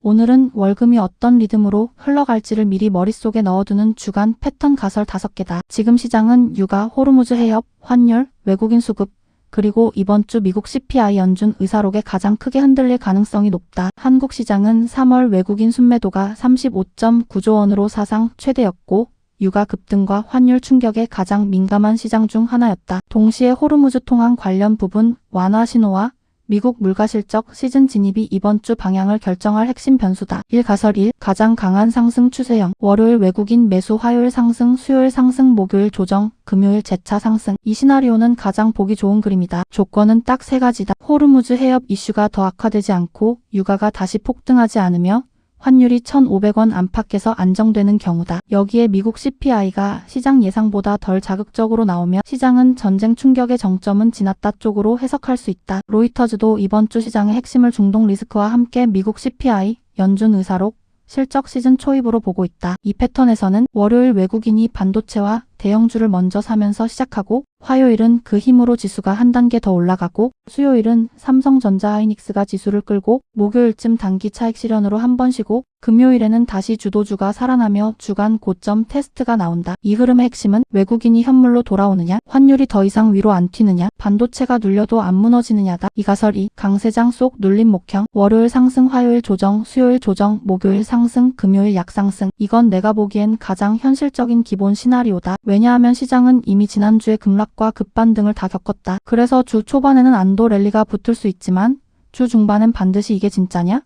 오늘은 월금이 어떤 리듬으로 흘러갈지를 미리 머릿속에 넣어두는 주간 패턴 가설 5개다. 지금 시장은 유가, 호르무즈 해협, 환율, 외국인 수급, 그리고 이번 주 미국 CPI 연준 의사록에 가장 크게 흔들릴 가능성이 높다. 한국 시장은 3월 외국인 순매도가 35.9조 원으로 사상 최대였고 유가 급등과 환율 충격에 가장 민감한 시장 중 하나였다. 동시에 호르무즈 통항 관련 부분 완화 신호와 미국 물가 실적 시즌 진입이 이번 주 방향을 결정할 핵심 변수다. 1. 가설 1. 가장 강한 상승 추세형. 월요일 외국인 매수, 화요일 상승, 수요일 상승, 목요일 조정, 금요일 재차 상승. 이 시나리오는 가장 보기 좋은 그림이다. 조건은 딱 3가지다. 호르무즈 해협 이슈가 더 악화되지 않고 유가가 다시 폭등하지 않으며 환율이 1,500원 안팎에서 안정되는 경우다. 여기에 미국 CPI가 시장 예상보다 덜 자극적으로 나오면 시장은 전쟁 충격의 정점은 지났다 쪽으로 해석할 수 있다. 로이터즈도 이번 주 시장의 핵심을 중동 리스크와 함께 미국 CPI, 연준 의사록, 실적 시즌 초입으로 보고 있다. 이 패턴에서는 월요일 외국인이 반도체와 대형주를 먼저 사면서 시작하고 화요일은 그 힘으로 지수가 한 단계 더 올라가고 수요일은 삼성전자 하이닉스가 지수를 끌고 목요일쯤 단기 차익 실현으로 한 번 쉬고 금요일에는 다시 주도주가 살아나며 주간 고점 테스트가 나온다. 이 흐름의 핵심은 외국인이 현물로 돌아오느냐, 환율이 더 이상 위로 안 튀느냐, 반도체가 눌려도 안 무너지느냐다. 이 가설 2. 강세장 속 눌림 목형. 월요일 상승, 화요일 조정, 수요일 조정, 목요일 상승, 금요일 약상승. 이건 내가 보기엔 가장 현실적인 기본 시나리오다. 왜냐하면 시장은 이미 지난주에 급락과 급반등을 다 겪었다. 그래서 주 초반에는 안도 랠리가 붙을 수 있지만 주 중반엔 반드시 이게 진짜냐?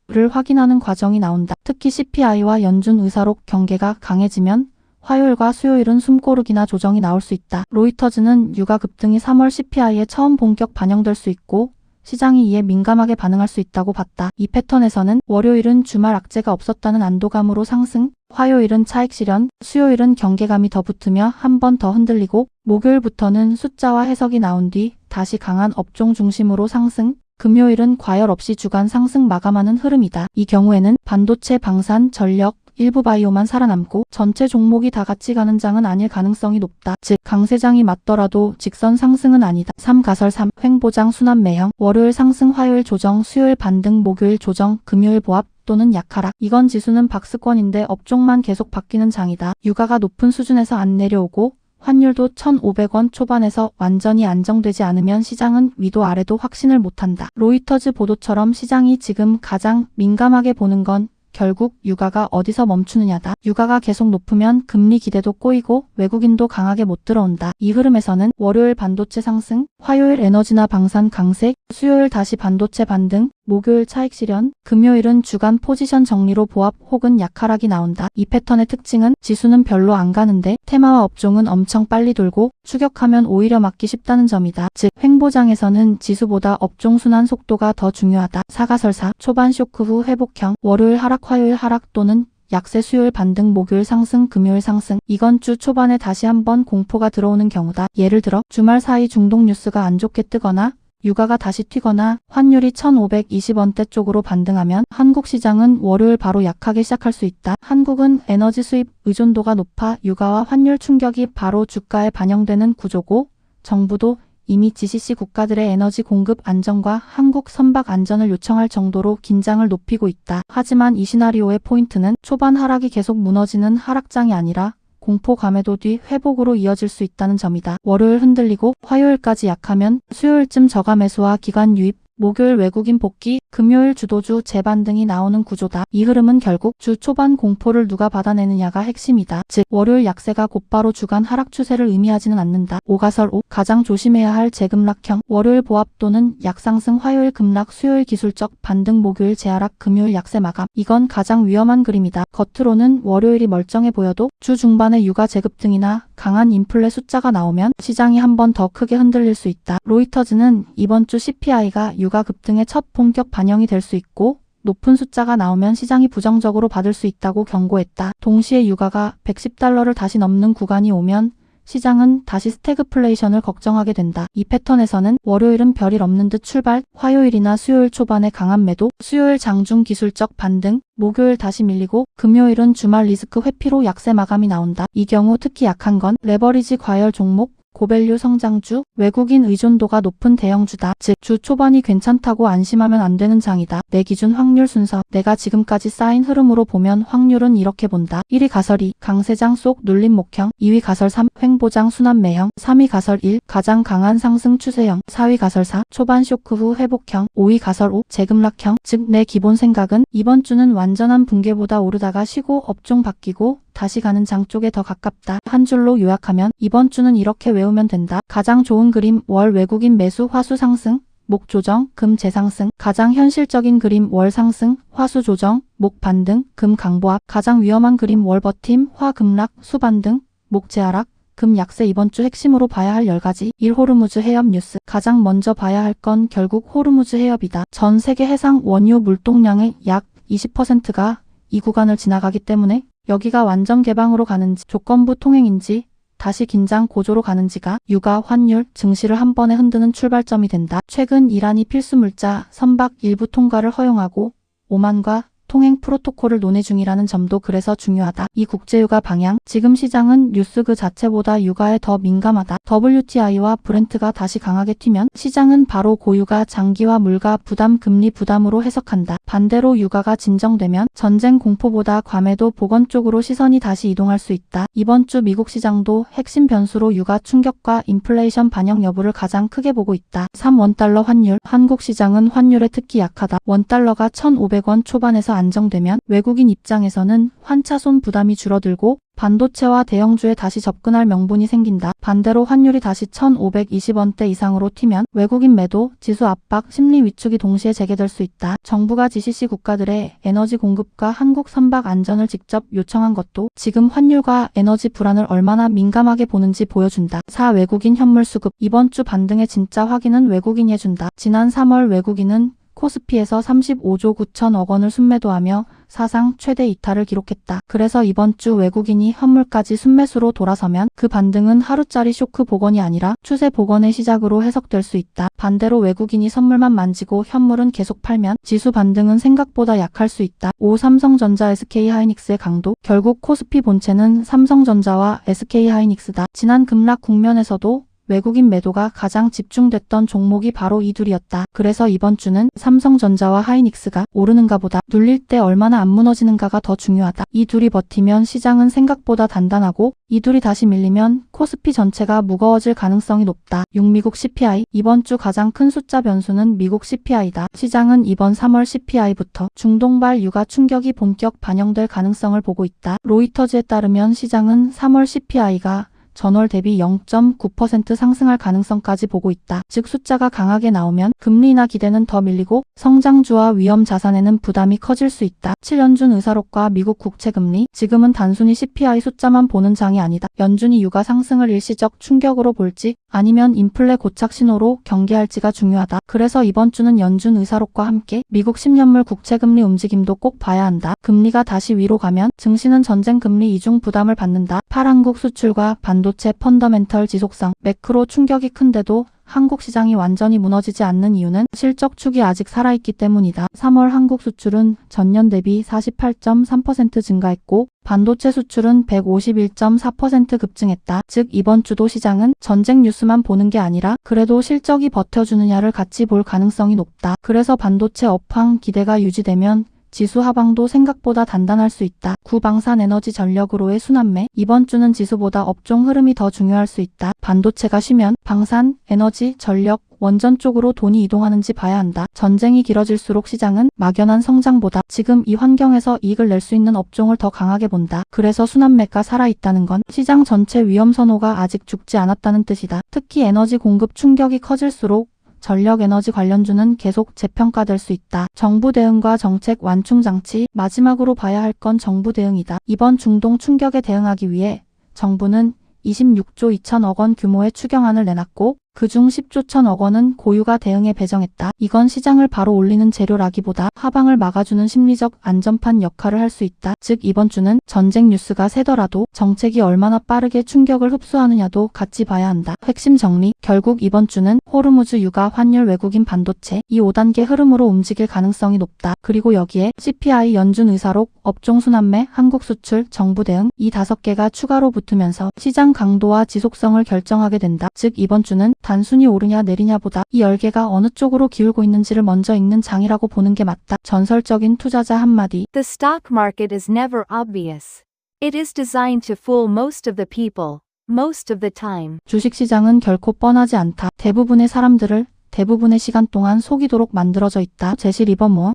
를 확인하는 과정이 나온다. 특히 CPI와 연준 의사록 경계가 강해지면 화요일과 수요일은 숨고르기나 조정이 나올 수 있다. 로이터즈는 유가 급등이 3월 CPI에 처음 본격 반영될 수 있고 시장이 이에 민감하게 반응할 수 있다고 봤다. 이 패턴에서는 월요일은 주말 악재가 없었다는 안도감으로 상승, 화요일은 차익 실현, 수요일은 경계감이 더 붙으며 한 번 더 흔들리고 목요일부터는 숫자와 해석이 나온 뒤 다시 강한 업종 중심으로 상승, 금요일은 과열 없이 주간 상승 마감하는 흐름이다. 이 경우에는 반도체, 방산, 전력, 일부 바이오만 살아남고 전체 종목이 다 같이 가는 장은 아닐 가능성이 높다. 즉 강세장이 맞더라도 직선 상승은 아니다. 3. 가설 3. 횡보장 순환 매형. 월요일 상승, 화요일 조정, 수요일 반등, 목요일 조정, 금요일 보합 또는 약하락. 이건 지수는 박스권인데 업종만 계속 바뀌는 장이다. 유가가 높은 수준에서 안 내려오고 환율도 1,500원 초반에서 완전히 안정되지 않으면 시장은 위도 아래도 확신을 못한다. 로이터즈 보도처럼 시장이 지금 가장 민감하게 보는 건 결국 유가가 어디서 멈추느냐다. 유가가 계속 높으면 금리 기대도 꼬이고 외국인도 강하게 못 들어온다. 이 흐름에서는 월요일 반도체 상승, 화요일 에너지나 방산 강세, 수요일 다시 반도체 반등, 목요일 차익 실현, 금요일은 주간 포지션 정리로 보합 혹은 약하락이 나온다. 이 패턴의 특징은 지수는 별로 안 가는데 테마와 업종은 엄청 빨리 돌고 추격하면 오히려 맞기 쉽다는 점이다. 즉 횡보장에서는 지수보다 업종 순환 속도가 더 중요하다. 4. 가설 4. 초반 쇼크 후 회복형. 월요일 하락, 화요일 하락 또는 약세, 수요일 반등, 목요일 상승, 금요일 상승. 이건 주 초반에 다시 한번 공포가 들어오는 경우다. 예를 들어 주말 사이 중동 뉴스가 안 좋게 뜨거나 유가가 다시 튀거나 환율이 1,520원대 쪽으로 반등하면 한국 시장은 월요일 바로 약하게 시작할 수 있다. 한국은 에너지 수입 의존도가 높아 유가와 환율 충격이 바로 주가에 반영되는 구조고 정부도 이미 GCC 국가들의 에너지 공급 안정과 한국 선박 안전을 요청할 정도로 긴장을 높이고 있다. 하지만 이 시나리오의 포인트는 초반 하락이 계속 무너지는 하락장이 아니라 공포감에도 뒤 회복으로 이어질 수 있다는 점이다. 월요일 흔들리고 화요일까지 약하면 수요일쯤 저가 매수와 기관 유입, 목요일 외국인 복귀, 금요일 주도주 재반등이 나오는 구조다. 이 흐름은 결국 주 초반 공포를 누가 받아내느냐가 핵심이다. 즉 월요일 약세가 곧바로 주간 하락 추세를 의미하지는 않는다. 5. 가설 5. 가장 조심해야 할 재급락형. 월요일 보합 또는 약상승, 화요일 급락, 수요일 기술적 반등, 목요일 재하락, 금요일 약세 마감. 이건 가장 위험한 그림이다. 겉으로는 월요일이 멀쩡해 보여도 주 중반에 유가 재급등이나 강한 인플레 숫자가 나오면 시장이 한 번 더 크게 흔들릴 수 있다. 로이터즈는 이번 주 CPI가 유가 급등의 첫 본격 반영이 될 수 있고 높은 숫자가 나오면 시장이 부정적으로 받을 수 있다고 경고했다. 동시에 유가가 110달러를 다시 넘는 구간이 오면 시장은 다시 스태그플레이션을 걱정하게 된다. 이 패턴에서는 월요일은 별일 없는 듯 출발, 화요일이나 수요일 초반에 강한 매도, 수요일 장중 기술적 반등, 목요일 다시 밀리고 금요일은 주말 리스크 회피로 약세 마감이 나온다. 이 경우 특히 약한 건 레버리지 과열 종목, 고밸류 성장주, 외국인 의존도가 높은 대형주다. 즉, 주 초반이 괜찮다고 안심하면 안 되는 장이다. 내 기준 확률 순서. 내가 지금까지 쌓인 흐름으로 보면 확률은 이렇게 본다. 1위 가설 2, 강세장 속 눌림 목형. 2위 가설 3, 횡보장 순환 매형. 3위 가설 1, 가장 강한 상승 추세형. 4위 가설 4, 초반 쇼크 후 회복형. 5위 가설 5, 재급락형. 즉, 내 기본 생각은 이번 주는 완전한 붕괴보다 오르다가 쉬고 업종 바뀌고 다시 가는 장 쪽에 더 가깝다. 한 줄로 요약하면 이번 주는 이렇게 외우면 된다. 가장 좋은 그림 월 외국인 매수 화수 상승, 목 조정, 금 재상승. 가장 현실적인 그림 월 상승, 화수 조정, 목 반등, 금 강보합. 가장 위험한 그림 월 버팀, 화 급락, 수 반등, 목 재하락, 금 약세. 이번 주 핵심으로 봐야 할 10가지. 1. 호르무즈 해협 뉴스. 가장 먼저 봐야 할 건 결국 호르무즈 해협이다. 전 세계 해상 원유 물동량의 약 20%가 이 구간을 지나가기 때문에 여기가 완전 개방으로 가는지 조건부 통행인지 다시 긴장 고조로 가는지가 유가, 환율, 증시를 한 번에 흔드는 출발점이 된다. 최근 이란이 필수물자 선박 일부 통과를 허용하고 오만과 통행 프로토콜을 논의 중이라는 점도 그래서 중요하다. 이 국제유가 방향. 지금 시장은 뉴스 그 자체보다 유가에 더 민감하다. WTI와 브렌트가 다시 강하게 튀면 시장은 바로 고유가 장기화 물가 부담, 금리 부담으로 해석한다. 반대로 유가가 진정되면 전쟁 공포보다 과매도 보건 쪽으로 시선이 다시 이동할 수 있다. 이번 주 미국 시장도 핵심 변수로 유가 충격과 인플레이션 반영 여부를 가장 크게 보고 있다. 3. 원달러 환율. 한국 시장은 환율에 특히 약하다. 원달러가 1,500원 초반에서 안정되면 외국인 입장에서는 환차손 부담이 줄어들고 반도체와 대형주에 다시 접근할 명분이 생긴다. 반대로 환율이 다시 1,520원대 이상으로 튀면 외국인 매도, 지수 압박, 심리 위축이 동시에 재개될 수 있다. 정부가 GCC 국가들의 에너지 공급과 한국 선박 안전을 직접 요청한 것도 지금 환율과 에너지 불안을 얼마나 민감하게 보는지 보여준다. 4. 외국인 현물 수급. 이번 주 반등의 진짜 확인은 외국인이 해준다. 지난 3월 외국인은 코스피에서 35조 9천억 원을 순매도하며 사상 최대 이탈을 기록했다. 그래서 이번 주 외국인이 현물까지 순매수로 돌아서면 그 반등은 하루짜리 쇼크 복원이 아니라 추세 복원의 시작으로 해석될 수 있다. 반대로 외국인이 선물만 만지고 현물은 계속 팔면 지수 반등은 생각보다 약할 수 있다. 5. 삼성전자 SK하이닉스의 강도. 결국 코스피 본체는 삼성전자와 SK하이닉스다. 지난 급락 국면에서도 외국인 매도가 가장 집중됐던 종목이 바로 이 둘이었다. 그래서 이번 주는 삼성전자와 하이닉스가 오르는가 보다 눌릴 때 얼마나 안 무너지는가가 더 중요하다. 이 둘이 버티면 시장은 생각보다 단단하고 이 둘이 다시 밀리면 코스피 전체가 무거워질 가능성이 높다. 6. 미국 CPI. 이번 주 가장 큰 숫자 변수는 미국 CPI다. 시장은 이번 3월 CPI부터 중동발 유가 충격이 본격 반영될 가능성을 보고 있다. 로이터즈에 따르면 시장은 3월 CPI가 전월 대비 0.9% 상승할 가능성까지 보고 있다. 즉 숫자가 강하게 나오면 금리 인하 기대는 더 밀리고 성장주와 위험 자산에는 부담이 커질 수 있다. 7. 연준 의사록과 미국 국채금리. 지금은 단순히 CPI 숫자만 보는 장이 아니다. 연준이 유가 상승을 일시적 충격으로 볼지 아니면 인플레 고착 신호로 경계할지가 중요하다. 그래서 이번 주는 연준 의사록과 함께 미국 10년물 국채금리 움직임도 꼭 봐야 한다. 금리가 다시 위로 가면 증시는 전쟁 금리 이중 부담을 받는다. 8. 한국 수출과 반도체 펀더멘털 지속성. 매크로 충격이 큰데도 한국 시장이 완전히 무너지지 않는 이유는 실적 축이 아직 살아있기 때문이다. 3월 한국 수출은 전년 대비 48.3% 증가했고 반도체 수출은 151.4% 급증했다. 즉 이번 주도 시장은 전쟁 뉴스만 보는 게 아니라 그래도 실적이 버텨주느냐를 같이 볼 가능성이 높다. 그래서 반도체 업황 기대가 유지되면 지수 하방도 생각보다 단단할 수 있다. 9. 방산에너지 전력으로의 순환매. 이번 주는 지수보다 업종 흐름이 더 중요할 수 있다. 반도체가 쉬면 방산, 에너지, 전력, 원전 쪽으로 돈이 이동하는지 봐야 한다. 전쟁이 길어질수록 시장은 막연한 성장보다 지금 이 환경에서 이익을 낼 수 있는 업종을 더 강하게 본다. 그래서 순환매가 살아있다는 건 시장 전체 위험 선호가 아직 죽지 않았다는 뜻이다. 특히 에너지 공급 충격이 커질수록 전력 에너지 관련주는 계속 재평가될 수 있다. 정부 대응과 정책 완충 장치. 마지막으로 봐야 할 건 정부 대응이다. 이번 중동 충격에 대응하기 위해 정부는 26조 2천억 원 규모의 추경안을 내놨고 그중 10조 1천억 원은 고유가 대응에 배정했다. 이건 시장을 바로 올리는 재료라기보다 하방을 막아주는 심리적 안전판 역할을 할 수 있다. 즉 이번 주는 전쟁 뉴스가 새더라도 정책이 얼마나 빠르게 충격을 흡수하느냐도 같이 봐야 한다. 핵심 정리. 결국 이번 주는 호르무즈 유가 환율 외국인 반도체 이 5단계 흐름으로 움직일 가능성이 높다. 그리고 여기에 CPI 연준 의사록, 업종 순환매, 한국 수출, 정부 대응 이 5개가 추가로 붙으면서 시장 강도와 지속성을 결정하게 된다. 즉 이번 주는 단순히 오르냐 내리냐보다 이 10개가 어느 쪽으로 기울고 있는지를 먼저 읽는 장이라고 보는 게 맞다. 전설적인 투자자 한마디. The stock market is never obvious. It is designed to fool most of the people, most of the time. 주식시장은 결코 뻔하지 않다. 대부분의 사람들을 대부분의 시간 동안 속이도록 만들어져 있다. 제시 리버모어